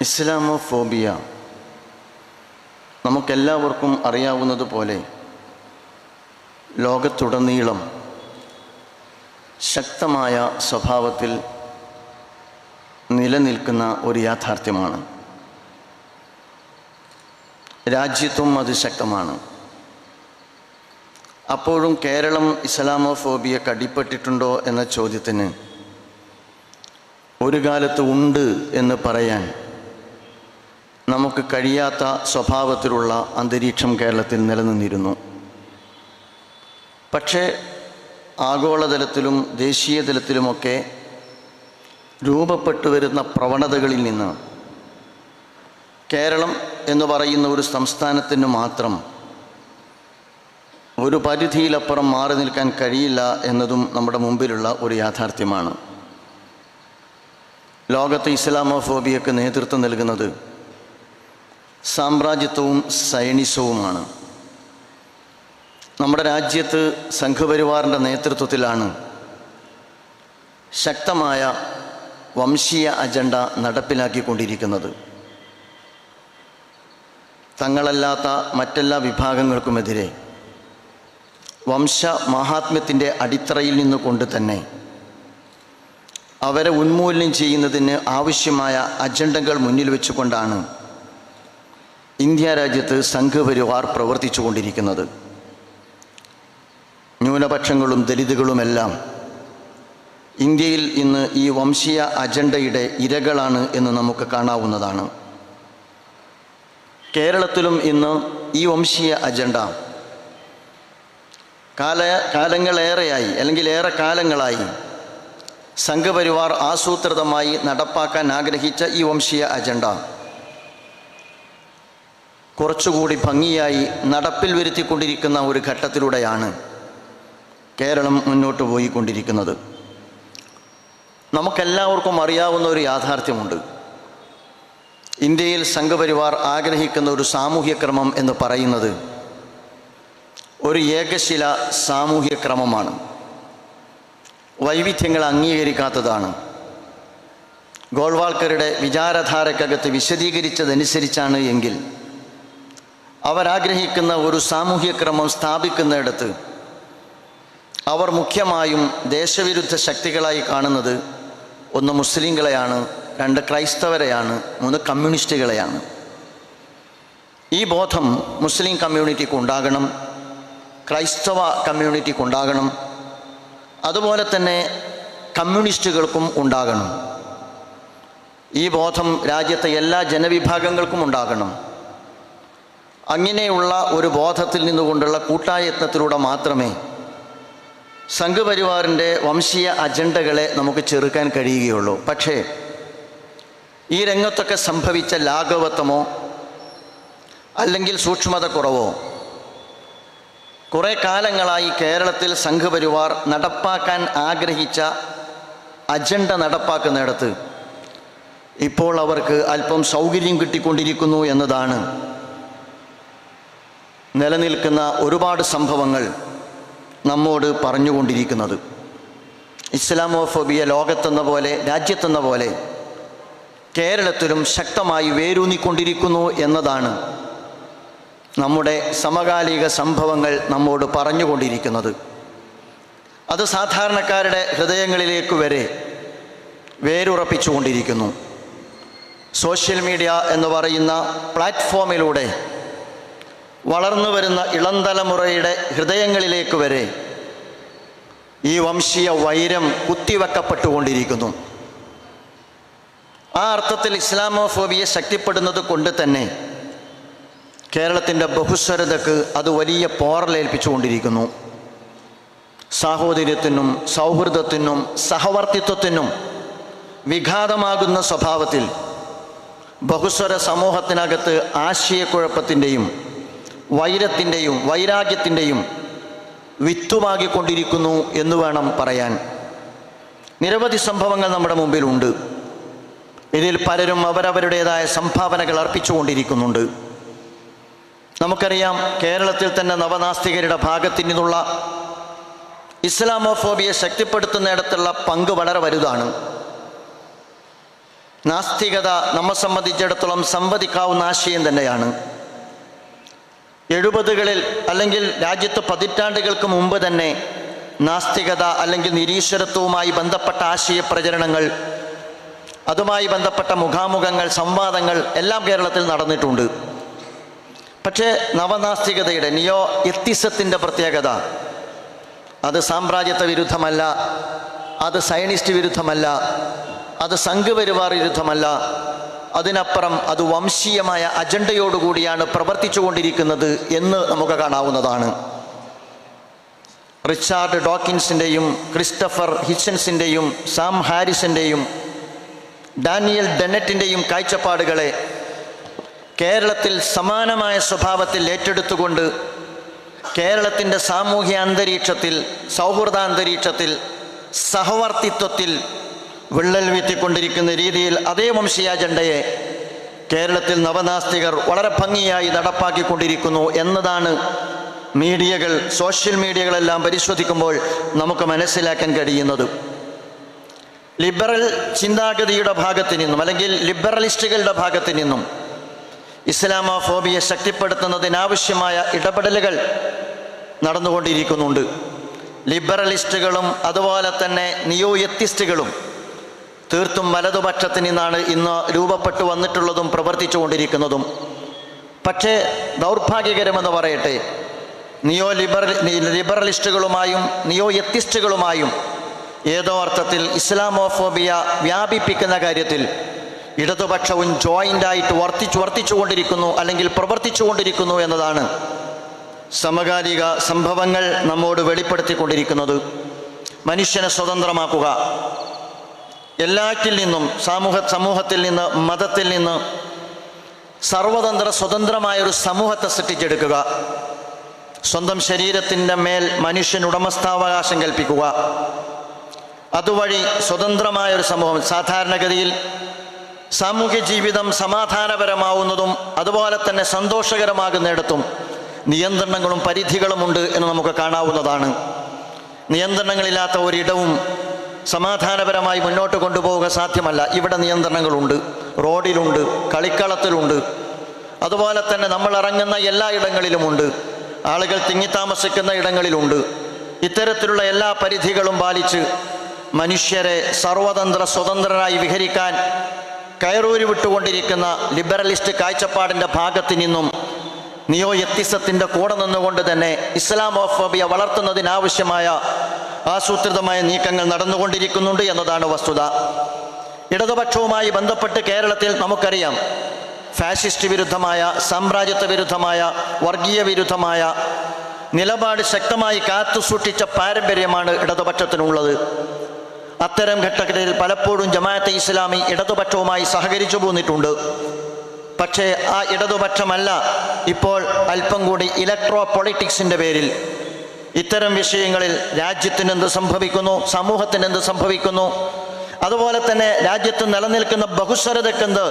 Islamophobia നമുക്കെല്ലാവർക്കും അറിയാവുന്നതുപോലെ ലോകത്തുടനീളം ശക്തമായ സ്വഭാവത്തിൽ നിലനിൽക്കുന്ന ഒരു യാഥാർത്ഥ്യമാണ്. രാജ്യത്തും അത് ശക്തമാണ്. അപ്പോഴും കേരളം ഇസ്ലാമോഫോബിയക്ക് അടിപ്പെട്ടിട്ടുണ്ടോ എന്ന ചോദ്യത്തിന് ഒരു കാലത്ത് ഉണ്ട് എന്ന് പറയാൻ നമുക്ക് കഴിയാത്ത സ്വഭാവത്തിലുള്ള അന്തരീക്ഷം കേരളത്തിൽ നിലനിന്നിരുന്നു. പക്ഷേ ആഗോളതലത്തിലും ദേശീയ തലത്തിലുമൊക്കെ രൂപപ്പെട്ടു വരുന്ന പ്രവണതകളിൽ നിന്ന് കേരളം എന്ന് പറയുന്ന ഒരു സംസ്ഥാനത്തിന് മാത്രം ഒരു പരിധിയിലപ്പുറം മാറി നിൽക്കാൻ കഴിയില്ല എന്നതും നമ്മുടെ മുമ്പിലുള്ള ഒരു യാഥാർത്ഥ്യമാണ്. ലോകത്ത് ഇസ്ലാമോഫോബിയക്ക് നേതൃത്വം നൽകുന്നത് സാമ്രാജ്യത്വവും സൈനിസവുമാണ്. നമ്മുടെ രാജ്യത്ത് സംഘപരിവാറിൻ്റെ നേതൃത്വത്തിലാണ് ശക്തമായ വംശീയ അജണ്ട നടപ്പിലാക്കിക്കൊണ്ടിരിക്കുന്നത്. തങ്ങളല്ലാത്ത മറ്റെല്ലാ വിഭാഗങ്ങൾക്കുമെതിരെ വംശ മഹാത്മ്യത്തിൻ്റെ അടിത്തറയിൽ നിന്നുകൊണ്ട് തന്നെ അവരെ ഉന്മൂലനം ചെയ്യുന്നതിന് ആവശ്യമായ അജണ്ടകൾ മുന്നിൽ വെച്ചുകൊണ്ടാണ് ഇന്ത്യ രാജ്യത്ത് സംഘപരിവാർ പ്രവർത്തിച്ചു കൊണ്ടിരിക്കുന്നത്. ന്യൂനപക്ഷങ്ങളും ദലിതുകളുമെല്ലാം ഇന്ത്യയിൽ ഇന്ന് ഈ വംശീയ അജണ്ടയുടെ ഇരകളാണ് എന്ന് നമുക്ക് കാണാവുന്നതാണ്. കേരളത്തിലും ഇന്ന് ഈ വംശീയ അജണ്ട കാലങ്ങളേറെയായി അല്ലെങ്കിൽ ഏറെ കാലങ്ങളായി സംഘപരിവാർ ആസൂത്രിതമായി നടപ്പാക്കാൻ ആഗ്രഹിച്ച ഈ വംശീയ അജണ്ട കുറച്ചുകൂടി ഭംഗിയായി നടപ്പിൽ വരുത്തിക്കൊണ്ടിരിക്കുന്ന ഒരു ഘട്ടത്തിലൂടെയാണ് കേരളം മുന്നോട്ട് പോയിക്കൊണ്ടിരിക്കുന്നത്. നമുക്കെല്ലാവർക്കും അറിയാവുന്ന ഒരു യാഥാർത്ഥ്യമുണ്ട്. ഇന്ത്യയിൽ സംഘപരിവാർ ആഗ്രഹിക്കുന്ന ഒരു സാമൂഹ്യക്രമം എന്ന് പറയുന്നത് ഒരു ഏകശില സാമൂഹ്യക്രമമാണ്. വൈവിധ്യങ്ങൾ അംഗീകരിക്കാത്തതാണ്. ഗോൾവാൾക്കറുടെ വിചാരധാരക്കകത്ത് വിശദീകരിച്ചതനുസരിച്ചാണ് എങ്കിൽ അവരാഗ്രഹിക്കുന്ന ഒരു സാമൂഹ്യക്രമം സ്ഥാപിക്കുന്നിടത്ത് അവർ മുഖ്യമായും ദേശവിരുദ്ധ ശക്തികളായി കാണുന്നത് ഒന്ന് മുസ്ലിങ്ങളെയാണ്, രണ്ട് ക്രൈസ്തവരെയാണ്, മൂന്ന് കമ്മ്യൂണിസ്റ്റുകളെയാണ്. ഈ ബോധം മുസ്ലിം കമ്മ്യൂണിറ്റിക്ക് ഉണ്ടാകണം, ക്രൈസ്തവ കമ്മ്യൂണിറ്റിക്ക് ഉണ്ടാകണം, അതുപോലെ തന്നെ കമ്മ്യൂണിസ്റ്റുകൾക്കും ഉണ്ടാകണം. ഈ ബോധം രാജ്യത്തെ എല്ലാ ജനവിഭാഗങ്ങൾക്കും ഉണ്ടാകണം. അങ്ങനെയുള്ള ഒരു ബോധത്തിൽ നിന്നുകൊണ്ടുള്ള കൂട്ടായത്നത്തിലൂടെ മാത്രമേ സംഘപരിവാറിൻ്റെ വംശീയ അജണ്ടകളെ നമുക്ക് ചെറുക്കാൻ കഴിയുകയുള്ളൂ. പക്ഷേ ഈ രംഗത്തൊക്കെ സംഭവിച്ച ലാഘവത്വമോ അല്ലെങ്കിൽ സൂക്ഷ്മത കുറവോ കുറേ കാലങ്ങളായി കേരളത്തിൽ സംഘപരിവാർ നടപ്പാക്കാൻ ആഗ്രഹിച്ച അജണ്ട നടപ്പാക്കുന്നിടത്ത് ഇപ്പോൾ അവർക്ക് അല്പം സൗകര്യം കിട്ടിക്കൊണ്ടിരിക്കുന്നു എന്നതാണ് നിലനിൽക്കുന്ന ഒരുപാട് സംഭവങ്ങൾ നമ്മോട് പറഞ്ഞുകൊണ്ടിരിക്കുന്നത്. ഇസ്ലാമോഫോബിയ ലോകത്തെന്ന പോലെ രാജ്യത്തെന്ന പോലെ കേരളത്തിലും ശക്തമായി വേരൂന്നിക്കൊണ്ടിരിക്കുന്നു എന്നതാണ് നമ്മുടെ സമകാലിക സംഭവങ്ങൾ നമ്മോട് പറഞ്ഞുകൊണ്ടിരിക്കുന്നത്. അത് സാധാരണക്കാരുടെ ഹൃദയങ്ങളിലേക്ക് വരെ വേരുറപ്പിച്ചുകൊണ്ടിരിക്കുന്നു. സോഷ്യൽ മീഡിയ എന്ന് പറയുന്ന പ്ലാറ്റ്ഫോമിലൂടെ വളർന്നു വരുന്ന ഇളം തലമുറയുടെ ഹൃദയങ്ങളിലേക്ക് വരെ ഈ വംശീയ വൈരം കുത്തിവെക്കപ്പെട്ടുകൊണ്ടിരിക്കുന്നു. ആ അർത്ഥത്തിൽ ഇസ്ലാമോഫോബിയ ശക്തിപ്പെടുന്നത് കൊണ്ട് തന്നെ കേരളത്തിൻ്റെ ബഹുസ്വരതയ്ക്ക് അത് വലിയ പോറലേൽപ്പിച്ചുകൊണ്ടിരിക്കുന്നു. സാഹോദര്യത്തിനും സൗഹൃദത്തിനും സഹവർത്തിത്വത്തിനും വിഘാതമാകുന്ന സ്വഭാവത്തിൽ ബഹുസ്വര സമൂഹത്തിനകത്ത് ആശയക്കുഴപ്പത്തിൻ്റെയും വൈരത്തിൻ്റെയും വൈരാഗ്യത്തിൻ്റെയും വിത്തുമാകിക്കൊണ്ടിരിക്കുന്നു എന്ന് വേണം പറയാൻ. നിരവധി സംഭവങ്ങൾ നമ്മുടെ മുമ്പിലുണ്ട്. ഇതിൽ പലരും അവരവരുടേതായ സംഭാവനകൾ അർപ്പിച്ചുകൊണ്ടിരിക്കുന്നുണ്ട്. നമുക്കറിയാം, കേരളത്തിൽ തന്നെ നവനാസ്തികരുടെ ഭാഗത്തു നിന്നുള്ള ഇസ്ലാമോഫോബിയെ ശക്തിപ്പെടുത്തുന്നിടത്തുള്ള പങ്ക് വളരെ വലുതാണ്. നാസ്തികത നമ്മെ സംബന്ധിച്ചിടത്തോളം സംവദിക്കാവുന്ന ആശയം തന്നെയാണ്. 70കളിൽ അല്ലെങ്കിൽ രാജ്യത്ത് പതിറ്റാണ്ടുകൾക്ക് മുമ്പ് തന്നെ നാസ്തികത അല്ലെങ്കിൽ നിരീശ്വരത്വവുമായി ബന്ധപ്പെട്ട ആശയ പ്രചരണങ്ങൾ, അതുമായി ബന്ധപ്പെട്ട മുഖാമുഖങ്ങൾ, സംവാദങ്ങൾ എല്ലാം കേരളത്തിൽ നടന്നിട്ടുണ്ട്. പക്ഷേ നവനാസ്തികതയുടെ നിയോ എത്തിസത്തിൻ്റെ പ്രത്യേകത, അത് സാമ്രാജ്യത്വ വിരുദ്ധമല്ല, അത് സയനിസ്റ്റ് വിരുദ്ധമല്ല, അത് സംഘപരിവാർ വിരുദ്ധമല്ല, അതിനപ്പുറം അത് വംശീയമായ അജണ്ടയോടുകൂടിയാണ് പ്രവർത്തിച്ചുകൊണ്ടിരിക്കുന്നത് എന്ന് നമുക്ക് കാണാവുന്നതാണ്. റിച്ചാർഡ് ഡോക്കിൻസിൻ്റെയും ക്രിസ്റ്റഫർ ഹിച്ചൻസിൻ്റെയും സാം ഹാരിസിൻ്റെയും ഡാനിയൽ ഡെന്നറ്റിൻ്റെയും കാഴ്ചപ്പാടുകളെ കേരളത്തിൽ സമാനമായ സ്വഭാവത്തിൽ ഏറ്റെടുത്തുകൊണ്ട് കേരളത്തിൻ്റെ സാമൂഹ്യ അന്തരീക്ഷത്തിൽ, സൗഹൃദാന്തരീക്ഷത്തിൽ, സഹവർത്തിത്വത്തിൽ വിള്ളൽ വീഴ്ത്തിക്കൊണ്ടിരിക്കുന്ന രീതിയിൽ അതേ വംശീയ അജണ്ടയെ കേരളത്തിൽ നവനാസ്തികർ വളരെ ഭംഗിയായി നടപ്പാക്കിക്കൊണ്ടിരിക്കുന്നു എന്നതാണ് മീഡിയകൾ, സോഷ്യൽ മീഡിയകളെല്ലാം പരിശോധിക്കുമ്പോൾ നമുക്ക് മനസ്സിലാക്കാൻ കഴിയുന്നത്. ലിബറൽ ചിന്താഗതിയുടെ ഭാഗത്തു നിന്നും അല്ലെങ്കിൽ ലിബറലിസ്റ്റുകളുടെ ഭാഗത്തു നിന്നും ഇസ്ലാമോഫോബിയെ ശക്തിപ്പെടുത്തുന്നതിനാവശ്യമായ ഇടപെടലുകൾ നടന്നുകൊണ്ടിരിക്കുന്നുണ്ട്. ലിബറലിസ്റ്റുകളും അതുപോലെ തന്നെ നിയോ എത്തിസ്റ്റുകളും തീർത്തും വലതുപക്ഷത്തിൽ നിന്നാണ് ഇന്ന് രൂപപ്പെട്ടു വന്നിട്ടുള്ളതും പ്രവർത്തിച്ചു കൊണ്ടിരിക്കുന്നതും. പക്ഷേ ദൗർഭാഗ്യകരമെന്ന് പറയട്ടെ, ലിബറലിസ്റ്റുകളുമായും നിയോ എത്തിസ്റ്റുകളുമായും ഏതോ അർത്ഥത്തിൽ ഇസ്ലാമോഫോബിയ വ്യാപിപ്പിക്കുന്ന കാര്യത്തിൽ ഇടതുപക്ഷവും ജോയിൻ്റായിട്ട് വർത്തിച്ചുകൊണ്ടിരിക്കുന്നു അല്ലെങ്കിൽ പ്രവർത്തിച്ചുകൊണ്ടിരിക്കുന്നു എന്നതാണ് സമകാലിക സംഭവങ്ങൾ നമ്മോട് വെളിപ്പെടുത്തിക്കൊണ്ടിരിക്കുന്നത്. മനുഷ്യനെ സ്വതന്ത്രമാക്കുക, എല്ലാറ്റിൽ നിന്നും, സമൂഹത്തിൽ നിന്ന്, മതത്തിൽ നിന്ന് സർവതന്ത്ര സ്വതന്ത്രമായൊരു സമൂഹത്തെ സൃഷ്ടിച്ചെടുക്കുക, സ്വന്തം ശരീരത്തിൻ്റെ മേൽ മനുഷ്യൻ ഉടമസ്ഥാവകാശം കൽപ്പിക്കുക, അതുവഴി സ്വതന്ത്രമായൊരു സമൂഹം. സാധാരണഗതിയിൽ സാമൂഹ്യ ജീവിതം സമാധാനപരമാവുന്നതും അതുപോലെ തന്നെ സന്തോഷകരമാകുന്നിടത്തും നിയന്ത്രണങ്ങളും പരിധികളുമുണ്ട് എന്ന് നമുക്ക് കാണാവുന്നതാണ്. നിയന്ത്രണങ്ങളില്ലാത്ത ഒരിടവും സമാധാനപരമായി മുന്നോട്ട് കൊണ്ടുപോവുക സാധ്യമല്ല. ഇവിടെ നിയന്ത്രണങ്ങളുണ്ട്, റോഡിലുണ്ട്, കളിക്കളത്തിലുണ്ട്, അതുപോലെ തന്നെ നമ്മൾ ഇറങ്ങുന്ന എല്ലാ ഇടങ്ങളിലുമുണ്ട്, ആളുകൾ തിങ്ങിത്താമസിക്കുന്ന ഇടങ്ങളിലുണ്ട്. ഇത്തരത്തിലുള്ള എല്ലാ പരിധികളും പാലിച്ച് മനുഷ്യരെ സർവതന്ത്ര സ്വതന്ത്രരായി വിഹരിക്കാൻ കയറൂരി വിട്ടുകൊണ്ടിരിക്കുന്ന ലിബറലിസ്റ്റ് കാഴ്ചപ്പാടിൻ്റെ ഭാഗത്തു നിന്നും നിയോ എത്തിസത്തിൻ്റെ കൂടെ നിന്നുകൊണ്ട് തന്നെ ഇസ്ലാമോഫോബിയ വളർത്തുന്നതിനാവശ്യമായ ആസൂത്രിതമായ നീക്കങ്ങൾ നടന്നുകൊണ്ടിരിക്കുന്നുണ്ട് എന്നതാണ് വസ്തുത. ഇടതുപക്ഷവുമായി ബന്ധപ്പെട്ട് കേരളത്തിൽ നമുക്കറിയാം, ഫാഷിസ്റ്റ് വിരുദ്ധമായ, സാമ്രാജ്യത്വ വിരുദ്ധമായ, വർഗീയ വിരുദ്ധമായ നിലപാട് ശക്തമായി കാത്തുസൂക്ഷിച്ച പാരമ്പര്യമാണ് ഇടതുപക്ഷത്തിനുള്ളത്. അത്തരം ഘട്ടങ്ങളിൽ പലപ്പോഴും ജമാഅത്തെ ഇസ്ലാമി ഇടതുപക്ഷവുമായി സഹകരിച്ചു പോന്നിട്ടുണ്ട്. പക്ഷേ ആ ഇടതുപക്ഷമല്ല ഇപ്പോൾ അല്പം കൂടി ഇലക്ട്രോ പൊളിറ്റിക്സിൻ്റെ പേരിൽ ഇത്തരം വിഷയങ്ങളിൽ രാജ്യത്തിന് എന്ത് സംഭവിക്കുന്നു, സമൂഹത്തിന് എന്ത് സംഭവിക്കുന്നു, അതുപോലെ തന്നെ രാജ്യത്ത് നിലനിൽക്കുന്ന ബഹുസ്വരതയ്ക്കെന്ത്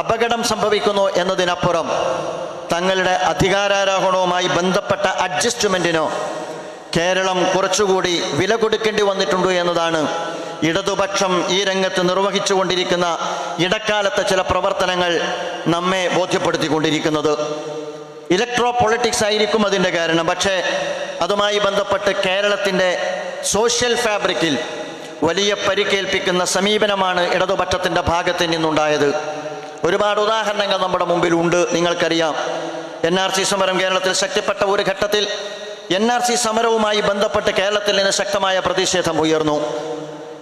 അപകടം സംഭവിക്കുന്നു എന്നതിനപ്പുറം തങ്ങളുടെ അധികാരാരോഹണവുമായി ബന്ധപ്പെട്ട അഡ്ജസ്റ്റ്മെൻറ്റിനോ കേരളം കുറച്ചുകൂടി വില കൊടുക്കേണ്ടി വന്നിട്ടുണ്ട് എന്നതാണ് ഇടതുപക്ഷം ഈ രംഗത്ത് നിർവഹിച്ചു കൊണ്ടിരിക്കുന്ന ഇടക്കാലത്തെ ചില പ്രവർത്തനങ്ങൾ നമ്മെ ബോധ്യപ്പെടുത്തിക്കൊണ്ടിരിക്കുന്നത്. ഇലക്ട്രോ പൊളിറ്റിക്സ് ആയിരിക്കും അതിൻ്റെ കാരണം. പക്ഷേ അതുമായി ബന്ധപ്പെട്ട് കേരളത്തിൻ്റെ സോഷ്യൽ ഫാബ്രിക്കിൽ വലിയ പരിക്കേൽപ്പിക്കുന്ന സമീപനമാണ് ഇടതുപക്ഷത്തിൻ്റെ ഭാഗത്ത് നിന്നുണ്ടായത്. ഒരുപാട് ഉദാഹരണങ്ങൾ നമ്മുടെ മുമ്പിലുണ്ട്. നിങ്ങൾക്കറിയാം, NRC സമരം കേരളത്തിൽ ശക്തിപ്പെട്ട ഒരു ഘട്ടത്തിൽ NRC സമരവുമായി ബന്ധപ്പെട്ട് കേരളത്തിൽ നിന്ന് ശക്തമായ പ്രതിഷേധം ഉയർന്നു.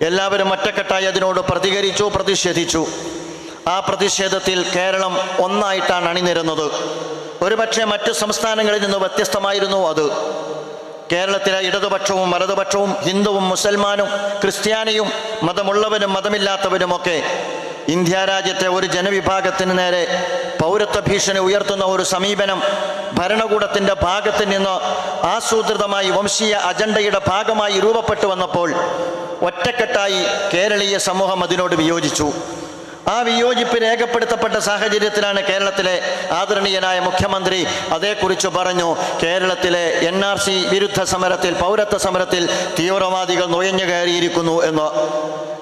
എല്ലാവരും ഒറ്റക്കെട്ടായി അതിനോട് പ്രതിഷേധിച്ചു. ആ പ്രതിഷേധത്തിൽ കേരളം ഒന്നായിട്ടാണ് അണിനിരുന്നത്. ഒരുപക്ഷെ മറ്റു സംസ്ഥാനങ്ങളിൽ നിന്ന് വ്യത്യസ്തമായിരുന്നു അത്. കേരളത്തിലെ ഇടതുപക്ഷവും വലതുപക്ഷവും, ഹിന്ദുവും മുസൽമാനും ക്രിസ്ത്യാനിയും, മതമുള്ളവരും മതമില്ലാത്തവരുമൊക്കെ ഇന്ത്യ രാജ്യത്തെ ഒരു ജനവിഭാഗത്തിന് നേരെ പൗരത്വ ഭീഷണി ഉയർത്തുന്ന ഒരു സമീപനം ഭരണകൂടത്തിൻ്റെ ഭാഗത്ത് നിന്ന് ആസൂത്രിതമായി വംശീയ അജണ്ടയുടെ ഭാഗമായി രൂപപ്പെട്ടു വന്നപ്പോൾ ഒറ്റക്കെട്ടായി കേരളീയ സമൂഹം അതിനോട് വിയോജിച്ചു. ആ വിയോജിപ്പ് രേഖപ്പെടുത്തപ്പെട്ട സാഹചര്യത്തിലാണ് കേരളത്തിലെ ആദരണീയനായ മുഖ്യമന്ത്രി അതേക്കുറിച്ച് പറഞ്ഞു, കേരളത്തിലെ NRC വിരുദ്ധ സമരത്തിൽ, പൗരത്വ സമരത്തിൽ തീവ്രവാദികൾ നുഴഞ്ഞു കയറിയിരിക്കുന്നു എന്ന്.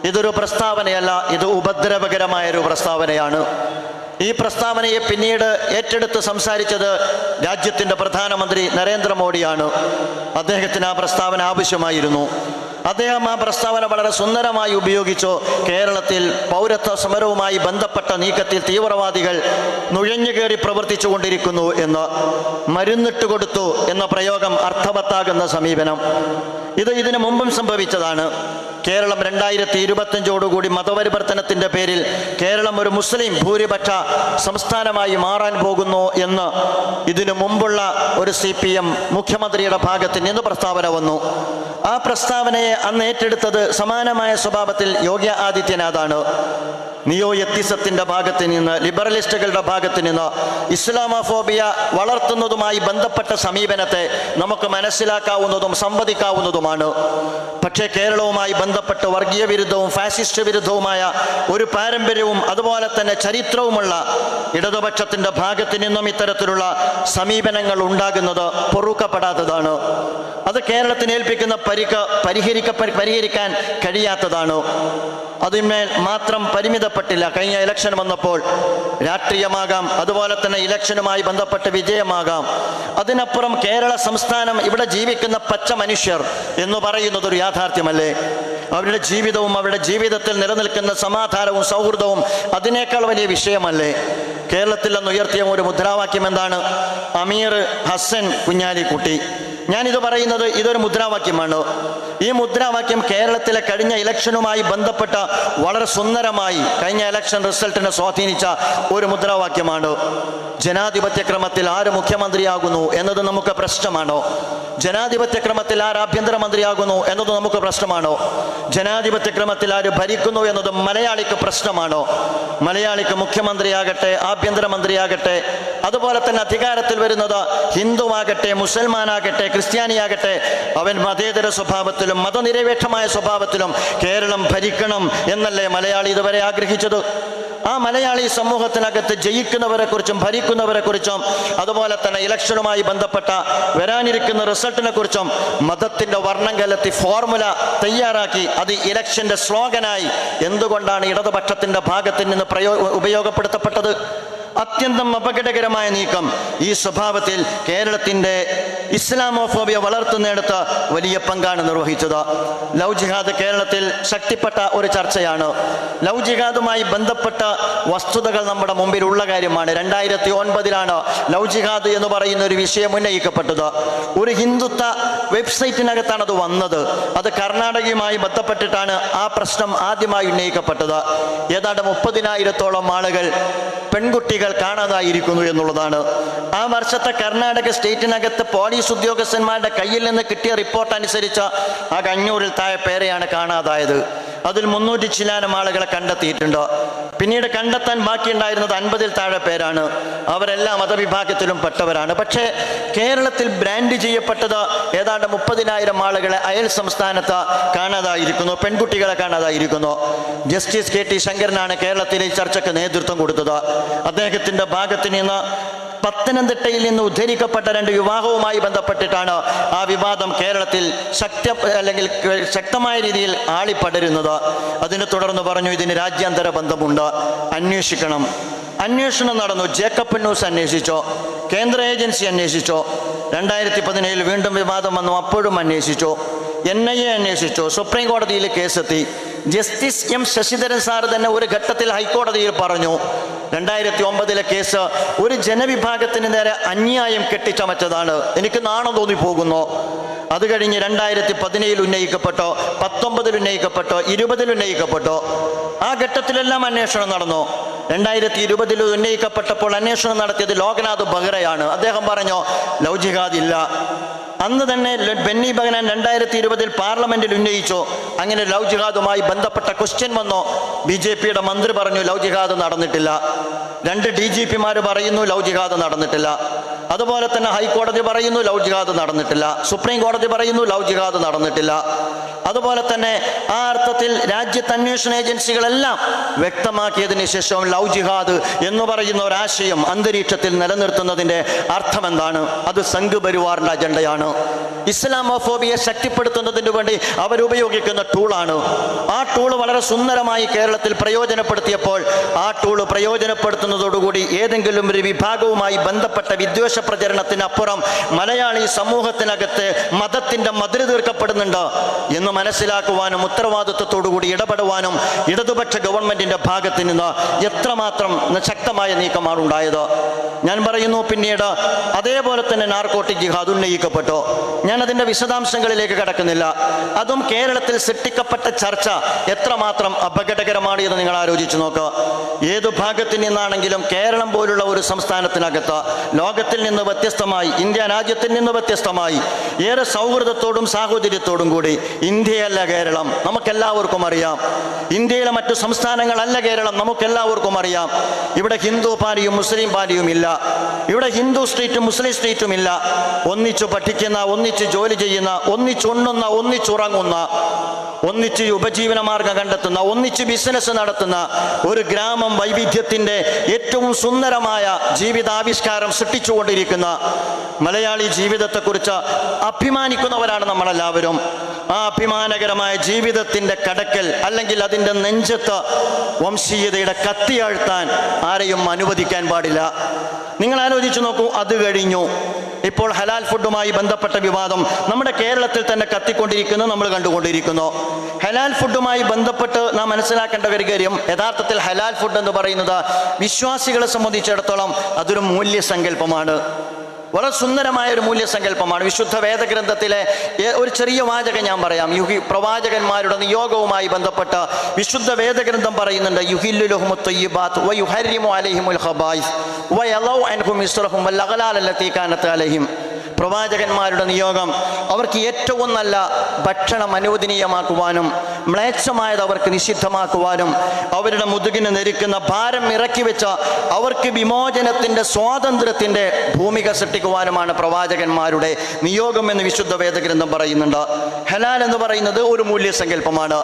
ഇതൊരു പ്രസ്താവനയല്ല, ഇത് ഉപദ്രവകരമായൊരു പ്രസ്താവനയാണ്. ഈ പ്രസ്താവനയെ പിന്നീട് ഏറ്റെടുത്ത് സംസാരിച്ചത് രാജ്യത്തിൻ്റെ പ്രധാനമന്ത്രി നരേന്ദ്രമോദിയാണ്. അദ്ദേഹത്തിന് ആ പ്രസ്താവന ആവശ്യമായിരുന്നു. അദ്ദേഹം ആ പ്രസ്താവന വളരെ സുന്ദരമായി ഉപയോഗിച്ചു. കേരളത്തിൽ പൗരത്വ സമരവുമായി ബന്ധപ്പെട്ട നീക്കത്തിൽ തീവ്രവാദികൾ നുഴഞ്ഞുകയറി പ്രവർത്തിച്ചു കൊണ്ടിരിക്കുന്നു എന്ന്, മരുന്നിട്ട് കൊടുത്തു എന്ന പ്രയോഗം അർത്ഥവത്താകുന്ന സമീപനം. ഇതിനു മുമ്പും സംഭവിച്ചതാണ്. കേരളം 2025 മതപരിവർത്തനത്തിൻ്റെ പേരിൽ കേരളം ഒരു മുസ്ലിം ഭൂരിപക്ഷ സംസ്ഥാനമായി മാറാൻ പോകുന്നു എന്ന് ഇതിനു മുമ്പുള്ള ഒരു CPM മുഖ്യമന്ത്രിയുടെ ഭാഗത്ത് നിന്ന് പ്രസ്താവന വന്നു. ആ പ്രസ്താവനയെ അന്ന് ഏറ്റെടുത്തത് സമാനമായ സ്വഭാവത്തിൽ യോഗി ആദിത്യനാഥാണ്. നിയോ എത്തിസത്തിൻ്റെ ഭാഗത്ത് നിന്ന്, ലിബറലിസ്റ്റുകളുടെ ഭാഗത്ത് നിന്ന് ഇസ്ലാമോഫോബിയ വളർത്തുന്നതുമായി ബന്ധപ്പെട്ട സമീപനത്തെ നമുക്ക് മനസ്സിലാക്കാവുന്നതും സംവദിക്കാവുന്നതുമാണ്. പക്ഷേ കേരളവുമായി ബന്ധപ്പെട്ട് വർഗീയ വിരുദ്ധവും ഫാസിസ്റ്റ് വിരുദ്ധവുമായ ഒരു പാരമ്പര്യവും അതുപോലെ തന്നെ ചരിത്രവുമുള്ള ഇടതുപക്ഷത്തിൻ്റെ ഭാഗത്ത് നിന്നും ഇത്തരത്തിലുള്ള സമീപനങ്ങൾ ഉണ്ടാകുന്നത് പൊറുക്കപ്പെടാത്തതാണ്. അത് കേരളത്തിന് ഏൽപ്പിക്കുന്ന പരിക്ക് പരിഹരിക്കാൻ കഴിയാത്തതാണ്. അതിന്മേൽ മാത്രം പരിമിതപ്പെട്ടില്ല. കഴിഞ്ഞ ഇലക്ഷൻ വന്നപ്പോൾ രാഷ്ട്രീയമാകാം, അതുപോലെ തന്നെ ഇലക്ഷനുമായി ബന്ധപ്പെട്ട് വിജയമാകാം. അതിനപ്പുറം കേരള സംസ്ഥാനം, ഇവിടെ ജീവിക്കുന്ന പച്ച മനുഷ്യർ എന്ന് പറയുന്നത് ഒരു യാഥാർത്ഥ്യമല്ലേ? അവരുടെ ജീവിതവും അവരുടെ ജീവിതത്തിൽ നിലനിൽക്കുന്ന സമാധാനവും സൗഹൃദവും അതിനേക്കാൾ വലിയ വിഷയമല്ലേ? കേരളത്തിൽ അന്ന് ഉയർത്തിയ ഒരു മുദ്രാവാക്യം എന്താണ്? അമീർ ഹസൻ കുഞ്ഞാലിക്കുട്ടി. ഞാനിത് പറയുന്നത് ഇതൊരു മുദ്രാവാക്യമാണ്. ഈ മുദ്രാവാക്യം കേരളത്തിലെ കഴിഞ്ഞ ഇലക്ഷനുമായി ബന്ധപ്പെട്ട വളരെ സുന്ദരമായി കഴിഞ്ഞ ഇലക്ഷൻ റിസൾട്ടിനെ സ്വാധീനിച്ച ഒരു മുദ്രാവാക്യമാണ്. ജനാധിപത്യക്രമത്തിൽ ആര് മുഖ്യമന്ത്രിയാകുന്നു എന്നത് നമുക്ക് പ്രശ്നമാണോ? ജനാധിപത്യക്രമത്തിൽ ആര് ആഭ്യന്തരമന്ത്രിയാകുന്നു എന്നത് നമുക്ക് പ്രശ്നമാണോ? ജനാധിപത്യക്രമത്തിൽ ആര് ഭരിക്കുന്നു എന്നത് മലയാളിക്ക് പ്രശ്നമാണോ? മലയാളിക്ക് മുഖ്യമന്ത്രിയാകട്ടെ, ആഭ്യന്തരമന്ത്രിയാകട്ടെ, അതുപോലെ തന്നെ അധികാരത്തിൽ വരുന്നത് ഹിന്ദുവാകട്ടെ, മുസൽമാനാകട്ടെ, ക്രിസ്ത്യാനിയാകട്ടെ, അവൻ മതേതര സ്വഭാവത്തിലും മതനിരപേക്ഷമായ സ്വഭാവത്തിലും കേരളം ഭരിക്കണം എന്നല്ലേ മലയാളി ഇതുവരെ ആഗ്രഹിച്ചത്? ആ മലയാളി സമൂഹത്തിനകത്ത് ജയിക്കുന്നവരെ കുറിച്ചും ഭരിക്കുന്നവരെ കുറിച്ചും അതുപോലെ തന്നെ ഇലക്ഷനുമായി ബന്ധപ്പെട്ട വരാനിരിക്കുന്ന റിസൾട്ടിനെ കുറിച്ചും മതത്തിൻ്റെ വർണ്ണം കലർത്തി ഫോർമുല തയ്യാറാക്കി അത് ഇലക്ഷൻ്റെ സ്ലോഗനായി എന്തുകൊണ്ടാണ് ഇടതുപക്ഷത്തിൻ്റെ ഭാഗത്ത് നിന്ന് ഉപയോഗപ്പെടുത്തപ്പെട്ടത്? അത്യന്തം അപകടകരമായ നീക്കം. ഈ സ്വഭാവത്തിൽ കേരളത്തിൻ്റെ ഇസ്ലാമോഫോബിയ വളർത്തുന്നിടത്ത് വലിയ പങ്കാണ് നിർവഹിച്ചത്. ലവ് ജിഹാദ് കേരളത്തിൽ ശക്തിപ്പെട്ട ഒരു ചർച്ചയാണ്. ലവ് ജിഹാദുമായി ബന്ധപ്പെട്ട വസ്തുതകൾ നമ്മുടെ മുമ്പിലുള്ള കാര്യമാണ്. 2009 ലവ് ജിഹാദ് എന്ന് പറയുന്ന ഒരു വിഷയം ഉന്നയിക്കപ്പെട്ടത്. ഒരു ഹിന്ദുത്വ വെബ്സൈറ്റിനകത്താണ് അത് വന്നത്. അത് കർണാടകയുമായി ബന്ധപ്പെട്ടിട്ടാണ് ആ പ്രശ്നം ആദ്യമായി ഉന്നയിക്കപ്പെട്ടത്. ഏതാണ്ട് 30,000-ഓളം ആളുകൾ, പെൺകുട്ടികൾ കാണാതായിരിക്കുന്നു എന്നുള്ളതാണ്. ആ വർഷത്തെ കർണാടക സ്റ്റേറ്റിനകത്ത് പോലീസ് ഉദ്യോഗസ്ഥന്മാരുടെ കയ്യിൽ നിന്ന് കിട്ടിയ റിപ്പോർട്ട് അനുസരിച്ച് ആ 500-ൽ താഴെ പേരെയാണ് കാണാതായത്. അതിൽ 300 ചില്ലാനം ആളുകളെ കണ്ടെത്തിയിട്ടുണ്ട്. പിന്നീട് കണ്ടെത്താൻ ബാക്കിയുണ്ടായിരുന്നത് 50-ൽ താഴെ പേരാണ്. അവരെല്ലാം മതവിഭാഗത്തിലും പെട്ടവരാണ്. പക്ഷേ കേരളത്തിൽ ബ്രാൻഡ് ചെയ്യപ്പെട്ടത് ഏതാണ്ട് 30,000 ആളുകളെ അയൽ സംസ്ഥാനത്ത് കാണാതായിരിക്കുന്നു, പെൺകുട്ടികളെ കാണാതായിരിക്കുന്നു. ജസ്റ്റിസ് KT ശങ്കരനാണ് കേരളത്തിലെ ഈ ചർച്ചയ്ക്ക് നേതൃത്വം കൊടുത്തത്. അദ്ദേഹത്തിൻ്റെ ഭാഗത്ത് നിന്ന് പത്തനംതിട്ടയിൽ നിന്ന് ഉദ്ധരിക്കപ്പെട്ട 2 വിവാഹവുമായി ബന്ധപ്പെട്ടിട്ടാണ് ആ വിവാദം കേരളത്തിൽ ശക്തമായ രീതിയിൽ ആളിപ്പടരുന്നത്. അതിനെ തുടർന്ന് പറഞ്ഞു ഇതിന് രാജ്യാന്തര ബന്ധമുണ്ട്, അന്വേഷിക്കണം. അന്വേഷണം നടന്നു. ജേക്കബ് ന്യൂസ് അന്വേഷിച്ചോ, കേന്ദ്ര ഏജൻസി അന്വേഷിച്ചോ. 2017 വീണ്ടും വിവാദം വന്നു, അപ്പോഴും അന്വേഷിച്ചു. NIA അന്വേഷിച്ചു. സുപ്രീം കോടതിയിൽ കേസെത്തി. ജസ്റ്റിസ് M ശശിധരൻ സാർ തന്നെ ഒരു ഘട്ടത്തിൽ ഹൈക്കോടതിയിൽ പറഞ്ഞു 2009 കേസ് ഒരു ജനവിഭാഗത്തിന് നേരെ അന്യായം കെട്ടിച്ചമച്ചതാണ്, എനിക്ക് നാണം തോന്നിപ്പോകുന്നു. അത് കഴിഞ്ഞ് 2017 ഉന്നയിക്കപ്പെട്ടോ, 19 ഉന്നയിക്കപ്പെട്ടോ, 20 ഉന്നയിക്കപ്പെട്ടോ. ആ ഘട്ടത്തിലെല്ലാം അന്വേഷണം നടന്നു. 2020 ഉന്നയിക്കപ്പെട്ടപ്പോൾ അന്വേഷണം നടത്തിയത് ലോക്നാഥ് ബെഹ്റയാണ്. അദ്ദേഹം പറഞ്ഞു ലവ് ജിഹാദ് ഇല്ല. അന്ന് തന്നെ ബെന്നി ബെഹനാൻ 2020 പാർലമെന്റിൽ ഉന്നയിച്ചു. അങ്ങനെ ലവ് ജിഹാദുമായി ബന്ധപ്പെട്ട ക്വസ്റ്റ്യൻ വന്നു. BJPയുടെ മന്ത്രി പറഞ്ഞു ലവ് ജിഹാദ് നടന്നിട്ടില്ല. 2 DGPമാർ പറയുന്നു ലവ് ജിഹാദ് നടന്നിട്ടില്ല. അതുപോലെ തന്നെ ഹൈക്കോടതി പറയുന്നു ലവ് ജിഹാദ് നടന്നിട്ടില്ല, സുപ്രീം കോടതി പറയുന്നു ലവ് ജിഹാദ് നടന്നിട്ടില്ല. അതുപോലെ തന്നെ ആ അർത്ഥത്തിൽ രാജ്യത്ത് അന്വേഷണ ഏജൻസികളെല്ലാം വ്യക്തമാക്കിയതിന് ശേഷം ലവ് ജിഹാദ് എന്ന് പറയുന്ന ഒരാശയം അന്തരീക്ഷത്തിൽ നിലനിർത്തുന്നതിൻ്റെ അർത്ഥം എന്താണ്? അത് സംഘ് പരിവാറിൻ്റെ അജണ്ടയാണ്. ഇസ്ലാമോഫോബിയെ ശക്തിപ്പെടുത്തുന്നതിന് വേണ്ടി അവരുപയോഗിക്കുന്ന ടൂളാണ്. ആ ടൂള് വളരെ സുന്ദരമായി കേരളത്തിൽ പ്രയോജനപ്പെടുത്തിയപ്പോൾ ആ ടൂള് പ്രയോജനപ്പെടുത്തുന്നതോടുകൂടി ഏതെങ്കിലും ഒരു വിഭാഗവുമായി ബന്ധപ്പെട്ട വിദ്വേഷ പ്രചരണത്തിനപ്പുറം മലയാളി സമൂഹത്തിനകത്ത് മതത്തിന്റെ മതില് തീർക്കപ്പെടുന്നുണ്ട് എന്ന് മനസ്സിലാക്കുവാനും ഉത്തരവാദിത്വത്തോടുകൂടി ഇടപെടുവാനും ഇടതുപക്ഷ ഗവൺമെന്റിന്റെ ഭാഗത്ത് നിന്ന് എത്രമാത്രം ശക്തമായ നീക്കമാണ് ഉണ്ടായത്. ഞാൻ പറയുന്നു, പിന്നീട് അതേപോലെ തന്നെ നാർക്കോട്ടിക് ജിഹാദ് ഉന്നയിക്കപ്പെട്ടു. ഞാൻ അതിന്റെ വിശദാംശങ്ങളിലേക്ക് കടക്കുന്നില്ല. അതും കേരളത്തിൽ സൃഷ്ടിക്കപ്പെട്ട ചർച്ച എത്രമാത്രം അപകടകരമാണ് എന്ന് നിങ്ങൾ ആലോചിച്ചു നോക്കുക. ഏതു ഭാഗത്തു നിന്നാണെങ്കിലും കേരളം പോലുള്ള ഒരു സംസ്ഥാനത്തിനകത്ത് ലോകത്തിൽ നിന്ന് വ്യത്യസ്തമായി, ഇന്ത്യ രാജ്യത്തിൽ നിന്ന് വ്യത്യസ്തമായി, ഏറെ സൗഹൃദത്തോടും സാഹോദര്യത്തോടും കൂടി, ഇന്ത്യയല്ല കേരളം, നമുക്കെല്ലാവർക്കും അറിയാം. ഇന്ത്യയിലെ മറ്റു സംസ്ഥാനങ്ങളല്ല കേരളം, നമുക്കെല്ലാവർക്കും അറിയാം. ഇവിടെ ഹിന്ദു പാലിയും മുസ്ലിം പാലിയും ഇല്ല. ഇവിടെ ഹിന്ദു സ്ട്രീറ്റും മുസ്ലിം സ്ട്രീറ്റും ഇല്ല. ഒന്നിച്ചു പഠിക്കുന്ന, ഒന്നിച്ച് ജോലി ചെയ്യുന്ന, ഒന്നിച്ചുണ്ണുന്ന, ഒന്നിച്ചുറങ്ങുന്ന, ഒന്നിച്ച് ഉപജീവന മാർഗം കണ്ടെത്തുന്ന, ഒന്നിച്ച് ബിസിനസ് നടത്തുന്ന ഒരു ഗ്രാമം വൈവിധ്യത്തിൻ്റെ ഏറ്റവും സുന്ദരമായ ജീവിതാവിഷ്കാരം സൃഷ്ടിച്ചുകൊണ്ടിരിക്കുന്ന മലയാളി ജീവിതത്തെക്കുറിച്ച് അഭിമാനിക്കുന്നവരാണ് നമ്മളെല്ലാവരും. ആ അഭിമാനകരമായ ജീവിതത്തിൻ്റെ കടക്കൽ അല്ലെങ്കിൽ അതിൻ്റെ നെഞ്ചത്ത് വംശീയതയുടെ കത്തിയാഴ്ത്താൻ ആരെയും അനുവദിക്കാൻ പാടില്ല. നിങ്ങൾ ആലോചിച്ചു നോക്കൂ, അത് കഴിഞ്ഞു. ഇപ്പോൾ ഹലാൽ ഫുഡുമായി ബന്ധപ്പെട്ട വിവാദം നമ്മുടെ കേരളത്തിൽ തന്നെ കത്തിക്കൊണ്ടിരിക്കുന്നു, നമ്മൾ കണ്ടുകൊണ്ടിരിക്കുന്നു. ഹലാൽ ഫുഡുമായി ബന്ധപ്പെട്ട് നാം മനസ്സിലാക്കേണ്ട ഒരു കാര്യം, യഥാർത്ഥത്തിൽ ഹലാൽ ഫുഡ് എന്ന് പറയുന്നത് വിശ്വാസികളെ സംബന്ധിച്ചിടത്തോളം അതൊരു മൂല്യസങ്കല്പമാണ്. വളരെ സുന്ദരമായ ഒരു മൂല്യസങ്കല്പമാണ്. വിശുദ്ധ വേദഗ്രന്ഥത്തിലെ ഒരു ചെറിയ വാചകം ഞാൻ പറയാം. പ്രവാചകന്മാരുടെ നിയോഗവുമായി ബന്ധപ്പെട്ട വിശുദ്ധ വേദഗ്രന്ഥം പറയുന്നുണ്ട്, യുഹില്ലു ലഹുമു ത്വയ്യിബാത്ത് വയുഹർരിമു അലൈഹിമുൽ ഖബായിസ് വയളൗ അൻഹും ഇസ്റഹും വല്ലഗ്ലാൽ അല്ലതി കാനത് അലൈഹിം. പ്രവാചകന്മാരുടെ നിയോഗം അവർക്ക് ഏറ്റവും നല്ല ഭക്ഷണം അനുവദനീയമാക്കുവാനും മ്ലേച്ഛമായത് അവർക്ക് നിഷിദ്ധമാക്കുവാനും അവരുടെ മുതുകിന് നെരുക്കുന്ന ഭാരം ഇറക്കി വെച്ച അവർക്ക് വിമോചനത്തിൻ്റെ സ്വാതന്ത്ര്യത്തിൻ്റെ ഭൂമിക സൃഷ്ടിക്കുവാനുമാണ് പ്രവാചകന്മാരുടെ നിയോഗം എന്ന് വിശുദ്ധ വേദഗ്രന്ഥം പറയുന്നുണ്ട്. ഹലാൽ എന്ന് പറയുന്നത് ഒരു മൂല്യസങ്കല്പമാണ്.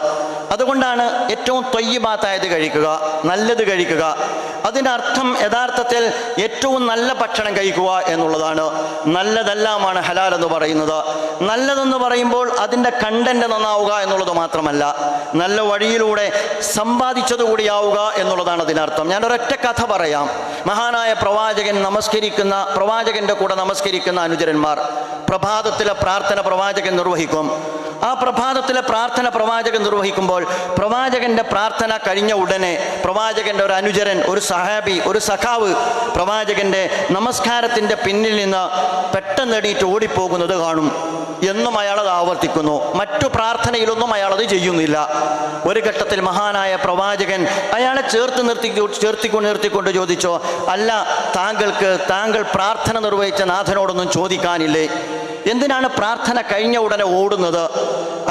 അതുകൊണ്ടാണ് ഏറ്റവും ത്വയ്യിബാത്തായത് കഴിക്കുക, നല്ലത് കഴിക്കുക. അതിൻ്റെ അർത്ഥം യഥാർത്ഥത്തിൽ ഏറ്റവും നല്ല ഭക്ഷണം കഴിക്കുക എന്നുള്ളതാണ്. നല്ലതെല്ലാമാണ് ഹലാൽ എന്ന് പറയുന്നത്. നല്ലതെന്ന് പറയുമ്പോൾ അതിൻ്റെ കണ്ടന്റ് നന്നാവുക എന്നുള്ളത് മാത്രമല്ല, നല്ല വഴിയിലൂടെ സമ്പാദിച്ചതുകൂടിയാവുക എന്നുള്ളതാണ് അതിനർത്ഥം. ഞാനൊരൊറ്റ കഥ പറയാം. മഹാനായ പ്രവാചകന്റെ കൂടെ നമസ്കരിക്കുന്ന അനുചരന്മാർ പ്രഭാതത്തിലെ പ്രാർത്ഥന പ്രവാചകൻ നിർവഹിക്കും. ആ പ്രഭാതത്തിലെ പ്രാർത്ഥന പ്രവാചകൻ നിർവഹിക്കുമ്പോൾ പ്രവാചകന്റെ പ്രാർത്ഥന കഴിഞ്ഞ ഉടനെ പ്രവാചകന്റെ ഒരു അനുചരൻ, ഒരു സഹാബി, ഒരു സഖാവ് പ്രവാചകന്റെ നമസ്കാരത്തിന്റെ പിന്നിൽ നിന്ന് പെട്ടെന്ന് എണീറ്റ് ഓടിപ്പോകുന്നത് കാണും. എന്നും അയാളത് ആവർത്തിക്കുന്നു. മറ്റു പ്രാർത്ഥനയിലൊന്നും അയാളത് ചെയ്യുന്നില്ല. ഒരു ഘട്ടത്തിൽ മഹാനായ പ്രവാചകൻ അയാളെ നിർത്തിക്കൊണ്ട് ചോദിച്ചോ, അല്ല, താങ്കൾ പ്രാർത്ഥന നിർവഹിച്ച നാഥനോടൊന്നും ചോദിക്കാനില്ലേ? എന്തിനാണ് പ്രാർത്ഥന കഴിഞ്ഞ ഉടനെ ഓടുന്നത്?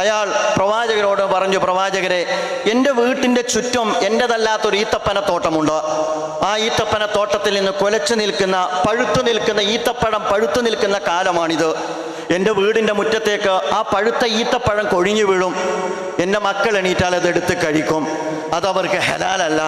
അയാൾ പ്രവാചകരോട് പറഞ്ഞു, പ്രവാചകരെ, എൻ്റെ വീട്ടിൻ്റെ ചുറ്റും എൻ്റെതല്ലാത്തൊരു ഈത്തപ്പനത്തോട്ടമുണ്ട്. ആ ഈത്തപ്പനത്തോട്ടത്തിൽ നിന്ന് പഴുത്തു നിൽക്കുന്ന ഈത്തപ്പഴം പഴുത്തു നിൽക്കുന്ന കാലമാണിത്. എൻ്റെ വീടിൻ്റെ മുറ്റത്തേക്ക് ആ പഴുത്ത ഈത്തപ്പഴം കൊഴിഞ്ഞു വീഴും. എൻ്റെ മക്കൾ എണീറ്റാൽ അതെടുത്ത് കഴിക്കും. അതവർക്ക് ഹലാലല്ല.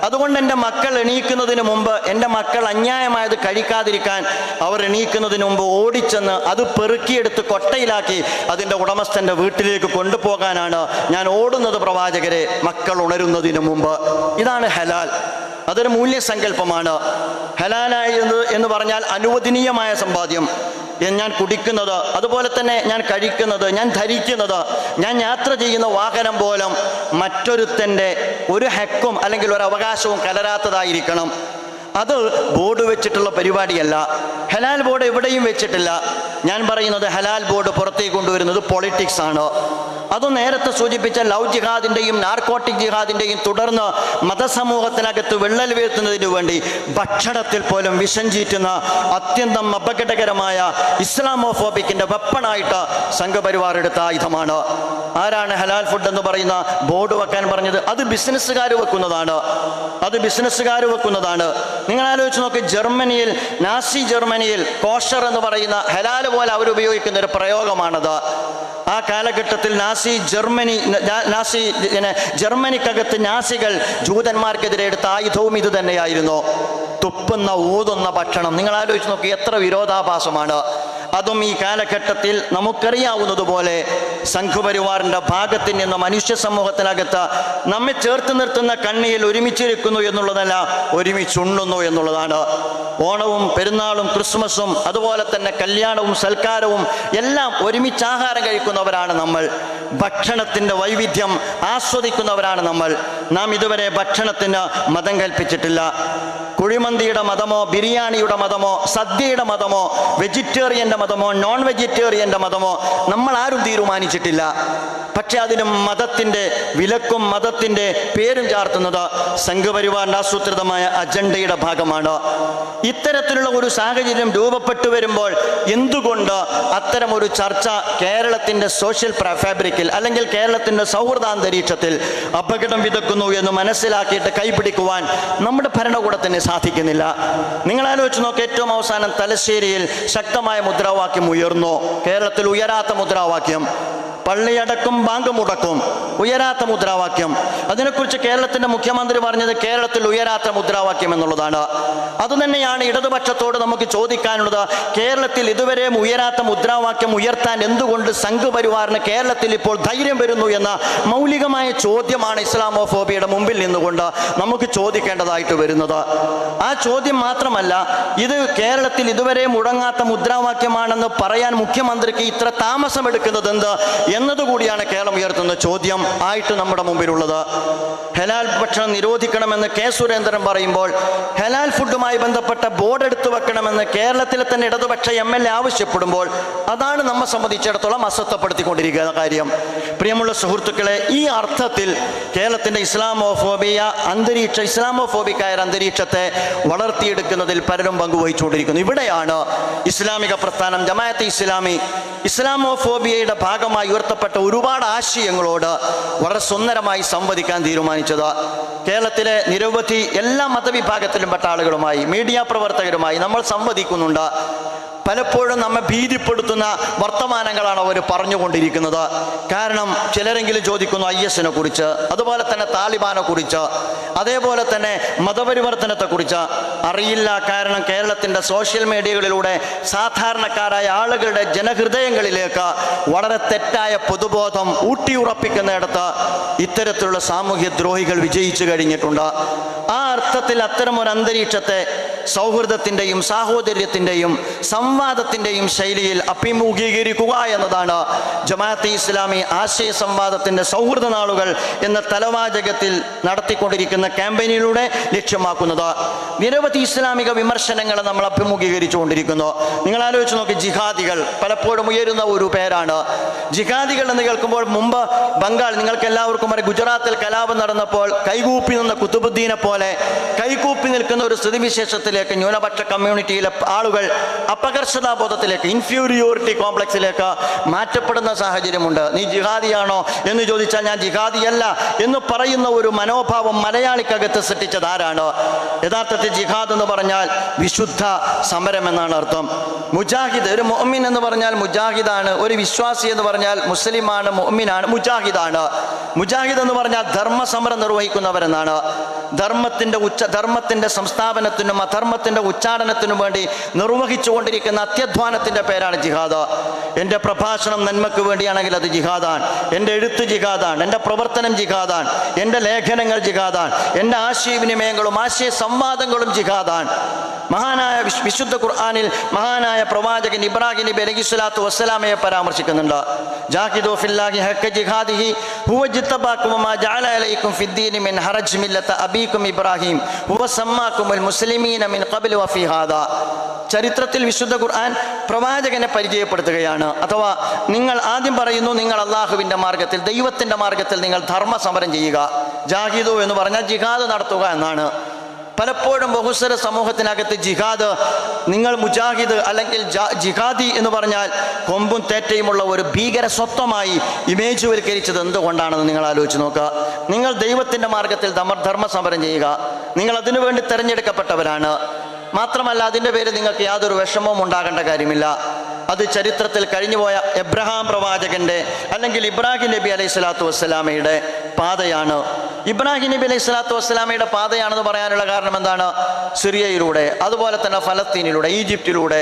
അതുകൊണ്ട് എൻ്റെ മക്കൾ എണീക്കുന്നതിന് മുമ്പ്, എൻ്റെ മക്കൾ അന്യായമായത് കഴിക്കാതിരിക്കാൻ അവർ എണീക്കുന്നതിന് മുമ്പ് ഓടിച്ചെന്ന് അത് പെറുക്കിയെടുത്ത് കൊട്ടയിലാക്കി അതിൻ്റെ ഉടമസ്ഥൻ്റെ വീട്ടിലേക്ക് കൊണ്ടുപോകാനാണ് ഞാൻ ഓടുന്നത് പ്രവാചകരെ, മക്കൾ ഉണരുന്നതിന് മുമ്പ്. ഇതാണ് ഹലാൽ. അതൊരു മൂല്യസങ്കല്പമാണ്. ഹലാലായത് എന്ന് പറഞ്ഞാൽ അനുവദനീയമായ സമ്പാദ്യം. ഞാൻ കുടിക്കുന്നത്, അതുപോലെ തന്നെ ഞാൻ കഴിക്കുന്നത്, ഞാൻ ധരിക്കുന്നത്, ഞാൻ യാത്ര ചെയ്യുന്ന വാഹനം പോലും മറ്റൊരുത്തൻ്റെ ഒരു ഹക്കും അല്ലെങ്കിൽ ഒരു അവകാശവും കലരാത്തതായിരിക്കണം. അത് ബോർഡ് വെച്ചിട്ടുള്ള പരിപാടിയല്ല. ഹലാൽ ബോർഡ് എവിടെയും വെച്ചിട്ടില്ല. ഞാൻ പറയുന്നത് ഹലാൽ ബോർഡ് പുറത്തേക്ക് കൊണ്ടുവരുന്നത് പൊളിറ്റിക്സ് ആണ്. അത് നേരത്തെ സൂചിപ്പിച്ച ലവ് ജിഹാദിൻ്റെയും നാർക്കോട്ടിക് ജിഹാദിൻ്റെയും തുടർന്ന് മതസമൂഹത്തിനകത്ത് വിള്ളൽ വീഴ്ത്തുന്നതിനു വേണ്ടി ഭക്ഷണത്തിൽ പോലും വിഷം ചീറ്റുന്ന അത്യന്തം അപകടകരമായ ഇസ്ലാമോഫോബിക്കിൻ്റെ വെപ്പണായിട്ട് സംഘപരിവാർ എടുത്ത ആയുധമാണ്. ആരാണ് ഹലാൽ ഫുഡ് എന്ന് പറയുന്ന ബോർഡ് വെക്കാൻ പറഞ്ഞത്? അത് ബിസിനസ്സുകാർ വെക്കുന്നതാണ്. നിങ്ങൾ ആലോചിച്ച് നോക്ക്, ജർമ്മനിയിൽ, നാസി ജർമ്മനിയിൽ കോഷർ എന്ന് പറയുന്ന ഹലാൽ പോലെ അവരുപയോഗിക്കുന്ന ഒരു പ്രയോഗമാണത്. ആ കാലഘട്ടത്തിൽ ജർമ്മനിക്കകത്ത് നാസികൾ ജൂതന്മാർക്കെതിരെ എടുത്ത ആയുധവും ഇത് തന്നെയായിരുന്നു. തുപ്പുന്ന ഊതുന്ന ഭക്ഷണം. നിങ്ങൾ ആലോചിച്ച് നോക്കി, എത്ര വിരോധാഭാസമാണ്. അതും ഈ കാലഘട്ടത്തിൽ നമുക്കറിയാവുന്നതുപോലെ സംഘപരിവാറിൻ്റെ ഭാഗത്തിൽ നിന്ന് മനുഷ്യ സമൂഹത്തിനകത്ത് നമ്മെ ചേർത്ത് നിർത്തുന്ന കണ്ണിയിൽ ഒരുമിച്ചിരിക്കുന്നു എന്നുള്ളതല്ല, ഒരുമിച്ചുണ്ണുന്നു എന്നുള്ളതാണ്. ഓണവും പെരുന്നാളും ക്രിസ്മസും അതുപോലെ തന്നെ കല്യാണവും സൽക്കാരവും എല്ലാം ഒരുമിച്ച് ആഹാരം കഴിക്കുന്നവരാണ് നമ്മൾ. ഭക്ഷണത്തിൻ്റെ വൈവിധ്യം ആസ്വദിക്കുന്നവരാണ് നമ്മൾ. നാം ഇതുവരെ ഭക്ഷണത്തിന് മതം കൽപ്പിച്ചിട്ടില്ല. കുഴിമന്തിയുടെ മതമോ ബിരിയാണിയുടെ മതമോ സദ്യയുടെ മതമോ വെജിറ്റേറിയൻ്റെ മതമോ നോൺ വെജിറ്റേറിയൻ്റെ മതമോ നമ്മൾ ആരും തീരുമാനിച്ചിട്ടില്ല. പക്ഷെ അതിനും മതത്തിൻ്റെ വിലക്കും മതത്തിൻ്റെ പേരും ചാർത്തുന്നത് സംഘപരിവാറിൻ്റെ ആസൂത്രിതമായ അജണ്ടയുടെ ഭാഗമാണ്. ഇത്തരത്തിലുള്ള ഒരു സാഹചര്യം രൂപപ്പെട്ടു വരുമ്പോൾ എന്തുകൊണ്ട് അത്തരമൊരു ചർച്ച കേരളത്തിൻ്റെ സോഷ്യൽ ഫാബ്രിക്കിൽ അല്ലെങ്കിൽ കേരളത്തിൻ്റെ സൗഹൃദാന്തരീക്ഷത്തിൽ അപകടം വിതക്കുന്നു എന്ന് മനസ്സിലാക്കിയിട്ട് കൈപിടിക്കുവാൻ നമ്മുടെ ഭരണകൂടത്തിന് സാധിക്കുന്നില്ല? നിങ്ങൾ ആലോചിച്ച് നോക്ക്, ഏറ്റവും അവസാനം തലശ്ശേരിയിൽ ശക്തമായ മുദ്രാവാക്യം ഉയർന്നു. കേരളത്തിൽ ഉയരാത്ത മുദ്രാവാക്യം. പള്ളിയടക്കും ബാങ്ക് മുടക്കും, ഉയരാത്ത മുദ്രാവാക്യം. അതിനെക്കുറിച്ച് കേരളത്തിൻ്റെ മുഖ്യമന്ത്രി പറഞ്ഞത് കേരളത്തിൽ ഉയരാത്ത മുദ്രാവാക്യം എന്നുള്ളതാണ്. അതുതന്നെയാണ് ഇടതുപക്ഷത്തോട് നമുക്ക് ചോദിക്കാനുള്ളത്. കേരളത്തിൽ ഇതുവരെ ഉയരാത്ത മുദ്രാവാക്യം ഉയർത്താൻ എന്തുകൊണ്ട് സംഘപരിവാറിന് കേരളത്തിൽ ഇപ്പോൾ ധൈര്യം വരുന്നു എന്ന മൗലികമായ ചോദ്യമാണ് ഇസ്ലാമോഫോബിയുടെ മുമ്പിൽ നിന്നുകൊണ്ട് നമുക്ക് ചോദിക്കേണ്ടതായിട്ട് വരുന്നത്. ആ ചോദ്യം മാത്രമല്ല, ഇത് കേരളത്തിൽ ഇതുവരെ മുടങ്ങാത്ത മുദ്രാവാക്യമാണെന്ന് പറയാൻ മുഖ്യമന്ത്രിക്ക് ഇത്ര താമസമെടുക്കുന്നത് എന്ത് എന്നതുകൂടിയാണ് കേരളം ഉയർത്തുന്ന ചോദ്യം ആയിട്ട് നമ്മുടെ മുമ്പിലുള്ളത്. ഹലാൽ ഭക്ഷണം നിരോധിക്കണമെന്ന് കെ സുരേന്ദ്രൻ പറയുമ്പോൾ ഹലാൽ ഫുഡുമായി ബന്ധപ്പെട്ട ബോർഡ് എടുത്തു വെക്കണമെന്ന് കേരളത്തിലെ തന്നെ ഇടതുപക്ഷ MLA ആവശ്യപ്പെടുമ്പോൾ അതാണ് നമ്മെ സംബന്ധിച്ചിടത്തോളം അസ്വസ്ഥപ്പെടുത്തിക്കൊണ്ടിരിക്കുന്ന കാര്യം. പ്രിയമുള്ള സുഹൃത്തുക്കളെ, ഈ അർത്ഥത്തിൽ കേരളത്തിൻ്റെ ഇസ്ലാമോഫോബിക്കായ അന്തരീക്ഷത്തെ വളർത്തിയെടുക്കുന്നതിൽ പലരും പങ്കുവഹിച്ചുകൊണ്ടിരിക്കുന്നു. ഇവിടെയാണ് ഇസ്ലാമിക പ്രസ്ഥാനം ജമാഅത്തെ ഇസ്ലാമി ഇസ്ലാമോഫോബിയയുടെ ഭാഗമായി ഉയർത്തപ്പെട്ട ഒരുപാട് ആശയങ്ങളോട് വളരെ സുന്ദരമായി സംവദിക്കാൻ തീരുമാനിച്ചത്. കേരളത്തിലെ നിരവധി എല്ലാ മതവിഭാഗത്തിലും പെട്ട ആളുകളുമായി, മീഡിയ പ്രവർത്തകരുമായി നമ്മൾ സംവദിക്കുന്നുണ്ട്. പലപ്പോഴും നമ്മെ ഭീതിപ്പെടുത്തുന്ന വർത്തമാനങ്ങളാണ് അവർ പറഞ്ഞുകൊണ്ടിരിക്കുന്നത്. കാരണം ചിലരെങ്കിലും ചോദിക്കുന്നു IS-നെ കുറിച്ച്, അതുപോലെ തന്നെ താലിബാനെ കുറിച്ച്, അതേപോലെ തന്നെ മതപരിവർത്തനത്തെക്കുറിച്ച്. അറിയില്ല. കാരണം കേരളത്തിൻ്റെ സോഷ്യൽ മീഡിയകളിലൂടെ സാധാരണക്കാരായ ആളുകളുടെ ജനഹൃദയങ്ങളിലേക്ക് വളരെ തെറ്റായ പൊതുബോധം ഊട്ടിയുറപ്പിക്കുന്നിടത്ത് ഇത്തരത്തിലുള്ള സാമൂഹ്യ ദ്രോഹികൾ വിജയിച്ചു കഴിഞ്ഞിട്ടുണ്ട്. ആ അർത്ഥത്തിൽ അത്തരമൊരു അന്തരീക്ഷത്തെ സൗഹൃദത്തിൻ്റെയും സാഹോദര്യത്തിൻ്റെയും സംവാദത്തിൻ്റെയും ശൈലിയിൽ അഭിമുഖീകരിക്കുക എന്നതാണ് ജമാഅത്തെ ഇസ്ലാമി ആശയ സംവാദത്തിൻ്റെ സൗഹൃദ നാളുകൾ എന്ന തലവാചകത്തിൽ നടത്തിക്കൊണ്ടിരിക്കുന്ന ക്യാമ്പയിനിലൂടെ ലക്ഷ്യമാക്കുന്നത്. നിരവധി ഇസ്ലാമിക വിമർശനങ്ങൾ നമ്മൾ അഭിമുഖീകരിച്ചുകൊണ്ടിരിക്കുന്നു. നിങ്ങൾ ആലോചിച്ച് നോക്കി, ജിഹാദികൾ പലപ്പോഴും ഉയരുന്ന ഒരു പേരാണ്. ജിഹാദികൾ എന്ന് കേൾക്കുമ്പോൾ മുമ്പ് ബംഗാൾ, നിങ്ങൾക്ക് എല്ലാവർക്കും അറിയാം, ഗുജറാത്തിൽ കലാപം നടന്നപ്പോൾ കൈകൂപ്പി നിന്ന കുത്തുബുദ്ദീനെ പോലെ കൈകൂപ്പി നിൽക്കുന്ന ഒരു സ്ഥിതിവിശേഷത്തിലേക്ക് ന്യൂനപക്ഷ കമ്മ്യൂണിറ്റിയിലെ ആളുകൾ അപകർഷതാബോധത്തിലേക്ക്, ഇൻഫീരിയോറിറ്റി കോംപ്ലക്സിലേക്ക് മാറ്റപ്പെടുന്ന സാഹചര്യമുണ്ട്. നീ ജിഹാദിയാണോ എന്ന് ചോദിച്ചാൽ ഞാൻ ജിഹാദിയല്ല എന്ന് പറയുന്ന ഒരു മനോഭാവം മലയാളിക്കകത്ത് സൃഷ്ടിച്ചത് ആരാണ്? യഥാർത്ഥത്തിൽ ജിഹാദ് എന്ന് പറഞ്ഞാൽ വിശുദ്ധ സമരം എന്നാണ് അർത്ഥം. മുജാഹിദ്, ഒരു മുഅ്മിൻ എന്ന് പറഞ്ഞാൽ മുജാഹിദാണ്. ഒരു വിശ്വാസി എന്ന് പറഞ്ഞാൽ മുസ്ലിമാണ്, മുഅ്മിനാണ്, മുജാഹിദാണ്. മുജാഹിദ് എന്ന് പറഞ്ഞാൽ ധർമ്മസമരം നിർവഹിക്കുന്നവരെന്നാണ്. ധർമ്മത്തിൻ്റെ സംസ്ഥാപനത്തിനും അധർമ്മത്തിൻ്റെ ഉച്ചാടനത്തിനും വേണ്ടി നിർവഹിച്ചുകൊണ്ടിരിക്കുന്ന അത്യധ്വാനത്തിൻ്റെ പേരാണ് ജിഹാദ്. എൻ്റെ പ്രഭാഷണം നന്മയ്ക്ക് വേണ്ടിയാണെങ്കിൽ അത് ജിഹാദാണ്. എൻ്റെ എഴുത്ത് ജിഹാദാണ്. എൻ്റെ പ്രവർത്തനം ജിഹാദാണ്. എൻ്റെ ലേഖനങ്ങൾ ജിഹാദാണ്. എൻ്റെ ആശയവിനിമയങ്ങളും ആശയ സംവാദങ്ങളും ജിഹാദാണ്. മഹാനായ വിശുദ്ധ ഖുർആനിൽ മഹാനായ പ്രവാചകൻ ഇബ്രാഹിം നബി അലൈഹിസ്സലാത്തു വസ്സലാമയെ പരാമർശിക്കുന്നുണ്ട്. ജാഹിദു ഫില്ലാഹി ഹഖ ജിഹാദിഹി ഹുവ ജിത്തബാകും വമാ ജഅല അലൈക്കും ഫിദ്ദീനി മിൻ ഹറജ് മില്ലത അബീക്കും ഇബ്രാഹിം ഹുവ സമ്മാകുമുൽ മുസ്ലിമീന മിൻ ഖബ്ല വഫി ഹാദാ. ചരിത്രത്തിൽ വിശുദ്ധ ഖുർആൻ പ്രവാചകനെ പരിചയപ്പെടുത്തുകയാണ്. അഥവാ നിങ്ങൾ ആദ്യം പറയുന്നു, നിങ്ങൾ അള്ളാഹുവിൻ്റെ മാർഗത്തിൽ, ദൈവത്തിൻ്റെ മാർഗത്തിൽ നിങ്ങൾ ധർമ്മസമരം ചെയ്യുക. ജാഹിദു എന്ന് പറഞ്ഞാൽ ജിഹാദ് നടത്തുക എന്നാണ്. പലപ്പോഴും ബഹുസ്വര സമൂഹത്തിനകത്ത് ജിഹാദ്, നിങ്ങൾ മുജാഹിദ് അല്ലെങ്കിൽ ജിഹാദി എന്ന് പറഞ്ഞാൽ കൊമ്പും തേറ്റയുമുള്ള ഒരു ഭീകര സ്വത്വമായി ഇമേജ് വൽക്കരിച്ചത് എന്തുകൊണ്ടാണെന്ന് നിങ്ങൾ ആലോചിച്ച് നോക്കുക. നിങ്ങൾ ദൈവത്തിൻ്റെ മാർഗത്തിൽ ധർമ്മസമരം ചെയ്യുക. നിങ്ങൾ അതിനുവേണ്ടി തിരഞ്ഞെടുക്കപ്പെട്ടവരാണ്. മാത്രമല്ല, അതിൻ്റെ പേരിൽ നിങ്ങൾക്ക് യാതൊരു വിഷമവും ഉണ്ടാകേണ്ട കാര്യമില്ല. അത് ചരിത്രത്തിൽ കഴിഞ്ഞുപോയ എബ്രഹാം പ്രവാചകൻ്റെ അല്ലെങ്കിൽ ഇബ്രാഹിം നബി അലൈഹി സ്വലാത്തു വസ്സലാമയുടെ പാതയാണ്. ഇബ്രാഹിം നബി അലൈഹി സ്വലാത്തു വസ്സലാമയുടെ പാതയാണെന്ന് പറയാനുള്ള കാരണം എന്താണ്? സിറിയയിലൂടെ, അതുപോലെ തന്നെ ഫലസ്തീനിലൂടെ, ഈജിപ്തിലൂടെ,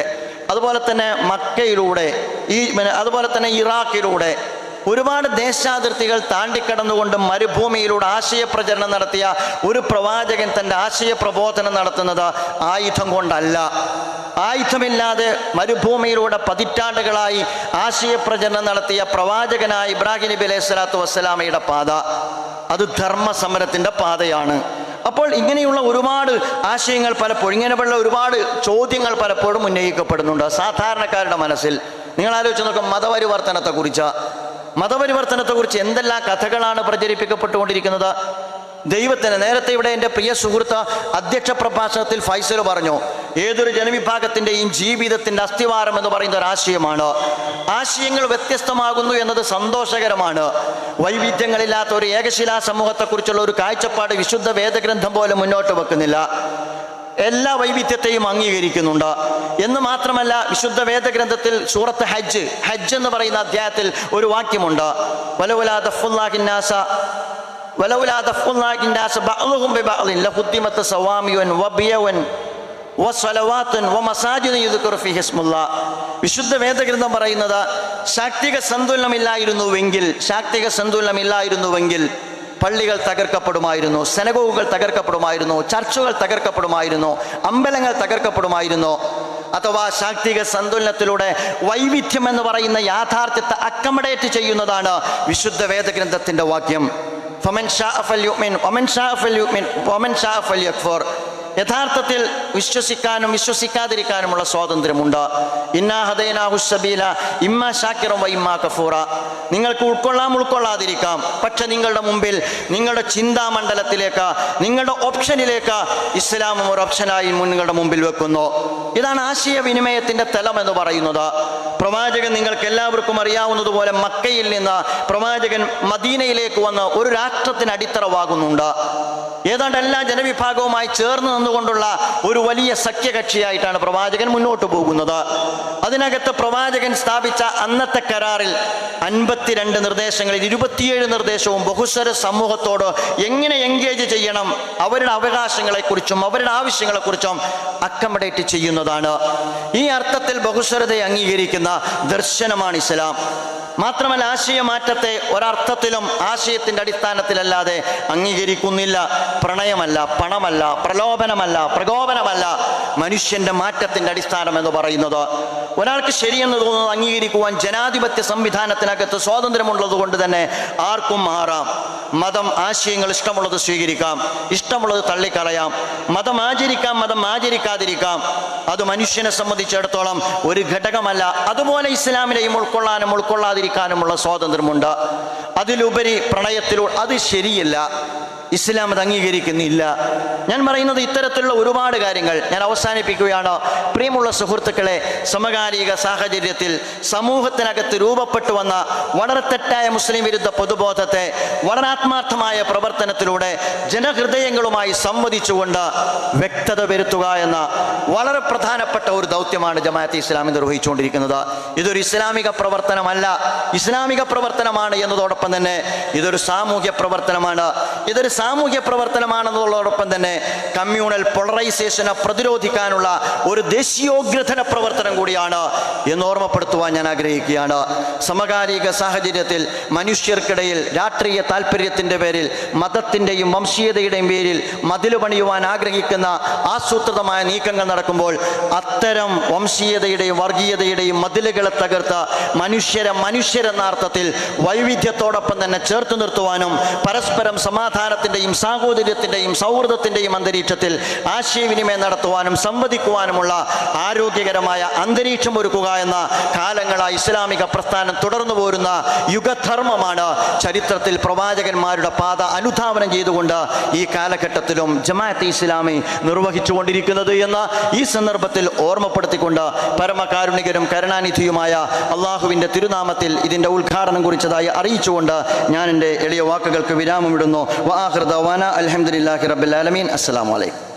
അതുപോലെ തന്നെ മക്കയിലൂടെ, അതുപോലെ തന്നെ ഇറാഖിലൂടെ ഒരുപാട് ദേശാതിർത്തികൾ താണ്ടിക്കടന്നുകൊണ്ട് മരുഭൂമിയിലൂടെ ആശയപ്രചരണം നടത്തിയ ഒരു പ്രവാചകൻ തൻ്റെ ആശയപ്രബോധനം നടത്തുന്നത് ആയുധം കൊണ്ടല്ല. ആയുധമില്ലാതെ മരുഭൂമിയിലൂടെ പതിറ്റാണ്ടുകളായി ആശയപ്രചരണം നടത്തിയ പ്രവാചകനായ ഇബ്രാഹിം നബി അലൈഹി സ്വലാത്തു വസ്സലാമയുടെ പാത അത് ധർമ്മസമരത്തിൻ്റെ പാതയാണ്. അപ്പോൾ ഇങ്ങനെയുള്ള ഒരുപാട് ആശയങ്ങൾ പലപ്പോഴും, ഇങ്ങനെയുള്ള ഒരുപാട് ചോദ്യങ്ങൾ പലപ്പോഴും ഉന്നയിക്കപ്പെടുന്നുണ്ട് സാധാരണക്കാരുടെ മനസ്സിൽ. നിങ്ങൾ ആലോചിച്ച് നോക്കുക, മതപരിവർത്തനത്തെക്കുറിച്ച് എന്തെല്ലാം കഥകളാണ് പ്രചരിപ്പിക്കപ്പെട്ടുകൊണ്ടിരിക്കുന്നത്. ദൈവത്തിന് നേരത്തെ ഇവിടെ എൻ്റെ പ്രിയ സുഹൃത്ത് അധ്യക്ഷ പ്രഭാഷണത്തിൽ ഫൈസൽ പറഞ്ഞു, ഏതൊരു ജനവിഭാഗത്തിൻ്റെയും ജീവിതത്തിൻ്റെ അസ്ഥിവാരം എന്ന് പറയുന്ന ഒരു ആശയമാണ്. ആശയങ്ങൾ വ്യത്യസ്തമാകുന്നു എന്നത് സന്തോഷകരമാണ്. വൈവിധ്യങ്ങളില്ലാത്ത ഒരു ഏകശിലാ സമൂഹത്തെക്കുറിച്ചുള്ള ഒരു കാഴ്ചപ്പാട് വിശുദ്ധ വേദഗ്രന്ഥം പോലെ മുന്നോട്ട് വെക്കുന്നില്ല. എല്ലാ വൈവിധ്യത്തെയും അംഗീകരിക്കുന്നുണ്ട്. എന്ന് മാത്രമല്ല, വിശുദ്ധ വേദഗ്രന്ഥത്തിൽ സൂറത്ത് ഹജ്ജ് എന്ന് പറയുന്ന അധ്യായത്തിൽ ഒരു വാക്യമുണ്ട്, വലൗലാ ദഫ്ഉല്ലാഹിന്നാസ ബഅ്ളുഹും ബിബഅ്ളിൻ ലഖുദ്ദിമത് സവാമിഉൻ വബിയഉൻ വസ്സലവാത്തുൻ വമസാജിദു യുദ്കറു ഫീഹി ഇസ്മുല്ലാഹ്. വിശുദ്ധ വേദഗ്രന്ഥം പറയുന്നത്, ശാക്തിക സന്തുലനമില്ലായിരുന്നുവെങ്കിൽ പള്ളികൾ തകർക്കപ്പെടുമായിരുന്നു, സെനഗോഗുകൾ തകർക്കപ്പെടുമായിരുന്നു, ചർച്ചുകൾ തകർക്കപ്പെടുമായിരുന്നു, അമ്പലങ്ങൾ തകർക്കപ്പെടുമായിരുന്നു. അഥവാ ശാക്തിക സന്തുലനത്തിലൂടെ വൈവിധ്യം എന്ന് പറയുന്ന യാഥാർത്ഥ്യത്തെ അക്കമഡേറ്റ് ചെയ്യുന്നതാണ് വിശുദ്ധ വേദഗ്രന്ഥത്തിൻ്റെ വാക്യം. ഫമൻ ശാഅ ഫൽയുമിൻ വമൻ ശാഅ ഫൽയുമിൻ വമൻ ശാഅ ഫൽയക്ഫുർ. യഥാർത്ഥത്തിൽ വിശ്വസിക്കാനും വിശ്വസിക്കാതിരിക്കാനുമുള്ള സ്വാതന്ത്ര്യമുണ്ട്. ഇന്നാ ഹദൈനാഹു സബീല ഇമ്മാ ശാക്കിറൻ വ ഇമ്മാ കഫൂറ. നിങ്ങൾക്ക് ഉൾക്കൊള്ളാതിരിക്കാം. പക്ഷെ നിങ്ങളുടെ മുമ്പിൽ, നിങ്ങളുടെ ചിന്താമണ്ഡലത്തിലേക്ക്, നിങ്ങളുടെ ഓപ്ഷനിലേക്ക് ഇസ്ലാമും ഒരു ഓപ്ഷനായി നിങ്ങളുടെ മുമ്പിൽ വെക്കുന്നു. ഇതാണ് ആശയവിനിമയത്തിൻ്റെ തലം എന്ന് പറയുന്നത്. പ്രവാചകൻ, നിങ്ങൾക്ക് എല്ലാവർക്കും അറിയാവുന്നതുപോലെ, മക്കയിൽ നിന്ന് പ്രവാചകൻ മദീനയിലേക്ക് വന്ന് ഒരു രാഷ്ട്രത്തിന് അടിത്തറവാകുന്നുണ്ട്. ഏതാണ്ട് എല്ലാ ജനവിഭാഗവുമായി ചേർന്ന് നിന്നുകൊണ്ടുള്ള ഒരു വലിയ സഖ്യകക്ഷിയായിട്ടാണ് പ്രവാചകൻ മുന്നോട്ട് പോകുന്നത്. അതിനകത്ത് പ്രവാചകൻ സ്ഥാപിച്ച അന്നത്തെ കരാറിൽ 52 നിർദ്ദേശങ്ങളിൽ 27 നിർദ്ദേശവും ബഹുസ്വര സമൂഹത്തോട് എങ്ങനെ എൻഗേജ് ചെയ്യണം, അവരുടെ അവകാശങ്ങളെക്കുറിച്ചും അവരുടെ ആവശ്യങ്ങളെക്കുറിച്ചും അക്കമഡേറ്റ് ചെയ്യുന്നതാണ്. ഈ അർത്ഥത്തിൽ ബഹുസ്വരതയെ അംഗീകരിക്കുന്ന ദർശനമാണ് ഇസ്ലാം. മാത്രമല്ല, ആശയമാറ്റത്തെ ഒരർത്ഥത്തിലും ആശയത്തിൻ്റെ അടിസ്ഥാനത്തിലല്ലാതെ അംഗീകരിക്കുന്നില്ല. പ്രണയമല്ല, പണമല്ല, പ്രലോഭനമല്ല, പ്രകോപനമല്ല മനുഷ്യൻ്റെ മാറ്റത്തിൻ്റെ അടിസ്ഥാനം എന്ന് പറയുന്നത്. ഒരാൾക്ക് ശരിയെന്ന് തോന്നുന്നത് അംഗീകരിക്കുവാൻ ജനാധിപത്യ സംവിധാനത്തിനകത്ത് സ്വാതന്ത്ര്യമുള്ളത് കൊണ്ട് തന്നെ ആർക്കും മാറാം. മതം, ആശയങ്ങൾ ഇഷ്ടമുള്ളത് സ്വീകരിക്കാം, ഇഷ്ടമുള്ളത് തള്ളിക്കളയാം. മതം ആചരിക്കാം, മതം ആചരിക്കാതിരിക്കാം. അത് മനുഷ്യനെ സംബന്ധിച്ചിടത്തോളം ഒരു ഘടകമല്ല. അതുപോലെ ഇസ്ലാമിനെയും ഉൾക്കൊള്ളാനും ഉൾക്കൊള്ളാതിരിക്കാനുമുള്ള സ്വാതന്ത്ര്യമുണ്ട്. അതിലുപരി പ്രണയത്തിലൂടെ അത് ശരിയല്ല, ഇസ്ലാം അത് അംഗീകരിക്കുന്നില്ല. ഞാൻ പറയുന്നത് ഇത്തരത്തിലുള്ള ഒരുപാട് കാര്യങ്ങൾ. ഞാൻ അവസാനിപ്പിക്കുകയാണ്. പ്രിയമുള്ള സുഹൃത്തുക്കളെ, സമകാലിക സാഹചര്യത്തിൽ സമൂഹത്തിനകത്ത് രൂപപ്പെട്ടു വന്ന വളരെ തെറ്റായ മുസ്ലിം വിരുദ്ധ പൊതുബോധത്തെ വളരെ ആത്മാർത്ഥമായ പ്രവർത്തനത്തിലൂടെ ജനഹൃദയങ്ങളുമായി സംവദിച്ചുകൊണ്ട് വ്യക്തത വരുത്തുക എന്ന വളരെ പ്രധാനപ്പെട്ട ഒരു ദൗത്യമാണ് ജമാഅത്തെ ഇസ്ലാമി നിർവഹിച്ചുകൊണ്ടിരിക്കുന്നത്. ഇതൊരു ഇസ്ലാമിക പ്രവർത്തനമല്ല, ഇസ്ലാമിക പ്രവർത്തനമാണ് എന്നതോടൊപ്പം തന്നെ ഇതൊരു സാമൂഹ്യ പ്രവർത്തനമാണ്, ഇതൊരു സാമൂഹ്യ പ്രവർത്തനമാണെന്നുള്ളതോടൊപ്പം തന്നെ കമ്മ്യൂണൽ പോളറൈസേഷനെ പ്രതിരോധിക്കാനുള്ള ഒരു ദേശീയോഗ്രഥന പ്രവർത്തനം കൂടിയാണ് എന്ന് ഓർമ്മപ്പെടുത്തുവാൻ ഞാൻ ആഗ്രഹിക്കുകയാണ്. സമകാലിക സാഹചര്യത്തിൽ മനുഷ്യർക്കിടയിൽ രാഷ്ട്രീയ താല്പര്യത്തിൻ്റെ പേരിൽ, മതത്തിൻ്റെയും വംശീയതയുടെയും പേരിൽ മതിൽ പണിയുവാൻ ആഗ്രഹിക്കുന്ന ആസൂത്രിതമായ നീക്കങ്ങൾ നടക്കുമ്പോൾ അത്തരം വംശീയതയുടെയും വർഗീയതയുടെയും മതിലുകളെ തകർത്ത് മനുഷ്യരെന്ന അർത്ഥത്തിൽ വൈവിധ്യത്തോടൊപ്പം തന്നെ ചേർത്ത് നിർത്തുവാനും പരസ്പരം സമാധാനത്തിൻ്റെയും സാഹോദര്യത്തിൻ്റെയും സൗഹൃദത്തിൻ്റെയും അന്തരീക്ഷത്തിൽ ആശയവിനിമയം നടത്തുവാനും സംവദിക്കുവാനുമുള്ള ആരോഗ്യകരമായ അന്തരീക്ഷം ഒരുക്കുക എന്ന കാലങ്ങളായി ഇസ്ലാമിക പ്രസ്ഥാനം തുടർന്നു പോരുന്ന യുഗധർമ്മമാണ് ചരിത്രത്തിൽ പ്രവാചകന്മാരുടെ പാത അനുധാവനം ചെയ്തുകൊണ്ട് ഈ കാലഘട്ടത്തിലും ജമാഅത്തെ ഇസ്ലാമി നിർവഹിച്ചുകൊണ്ടിരിക്കുന്നത് എന്ന് ഈ സന്ദർഭത്തിൽ ഓർമ്മപ്പെടുത്തിക്കൊണ്ട് പരമകാരുണികരും കരുണാനിധിയുമായ അള്ളാഹുവിൻ്റെ തിരുനാമത്തിൽ ഇതിൻ്റെ ഉദ്ഘാടനം കുറിച്ചതായി അറിയിച്ചുകൊണ്ട് ഞാൻ എൻ്റെ എളിയ വാക്കുകൾക്ക് വിരാമമിടുന്നു. വആഖിറു ദഅ്വാനാ അൽഹംദുലില്ലാഹി റബ്ബിൽ ആലമീൻ. അസ്സലാമു അലൈക്കും.